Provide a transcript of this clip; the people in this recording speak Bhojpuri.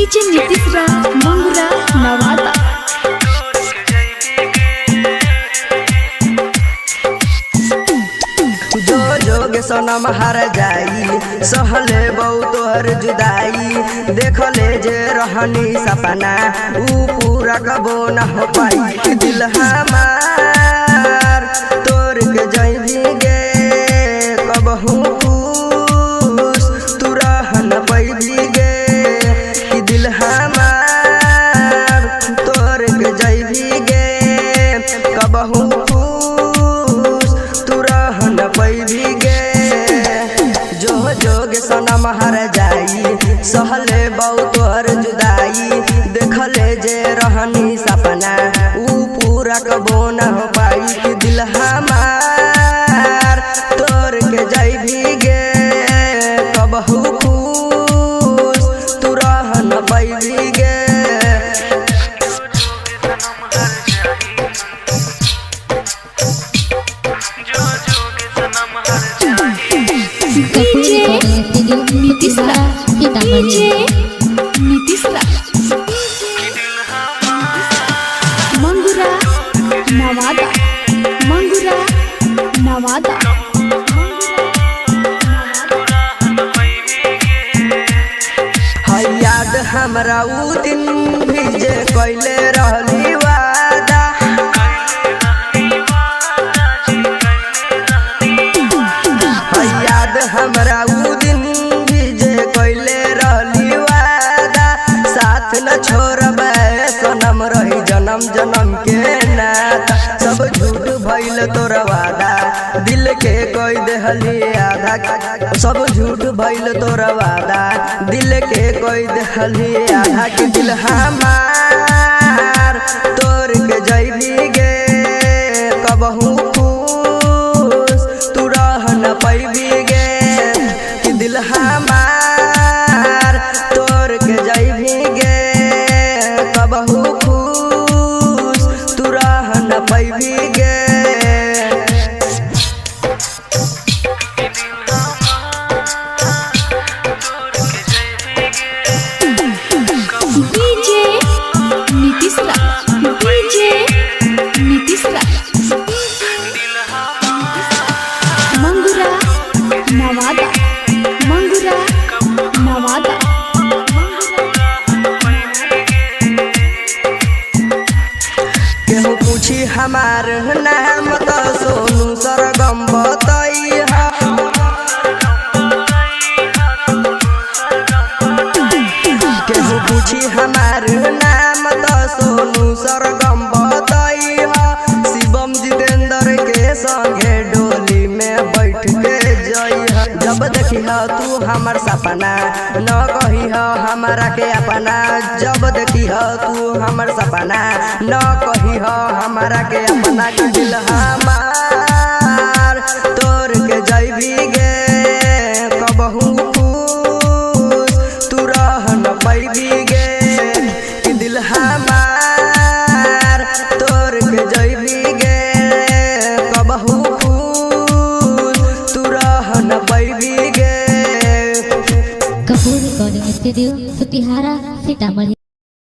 डीजे नीतीश राज मंगूरा नवादा। जो जोगे सनम हार जाई सहले बहुत तोहर जुदाई देखले जे रहनी सपना ऊ पूरा कबो न हो पाई दिल हमार तोर के जइबी गे कबहू खुश तू रह न पैबी गे कि दिल हमार तोर के जइबी गे कबहू पैबी गे जो जोगे सनम हार जाई सहले बहुत तोहर जुदाई देखले जे रहनी सपना ऊ पूरा कबो न हो पाई कि दिल हमार तोर के जइबी गे कबहू खुश तू रह न पैबी गे। नीतीश राज मंगूरा नवादा मंगूरा नवादा। याद हमरा ऊ दिन भी जे कैले रहली वादा याद हमरा ऊ दिन भी जे कैले रहली वादा साथ न छोड़बे सनम रही जन्म जन्म के नाता सब झूठ भइल तोर वादा दिल के कोई देहली आधा सब झूठ भइल तोर वादा दिल के कोई देहली आधा के दिल हमार तोर के जइबी गे कबहू खुश तू रह न पैबी गे कि दिल हमार तोर के जइबी गे कबहू खुश तू रह न पैबी गे। डीजे नीतीश राज मंगूरा नवादा मंगूरा नवादा। केहू पूछी हमार नाम तो सोनू सरगम बतई केहू पूछी हमार नाम तो सोनू सरगम बतई शिवम जितेंद्र के संगे डोली में बैठ के जई जब देखी तू हमार सपना न कही हमारा के अपना जब देखी तू हमार सपना न कही हमारा के अपना के दिल हमार तोर के जइबी गे कबहू खुश तू रह न पैबी गे कि दिल हमार तोर के जइबी गे कबहू खुश तू रह न पैबी गे। Kapoor recording studio Sutihara Sitamarhi.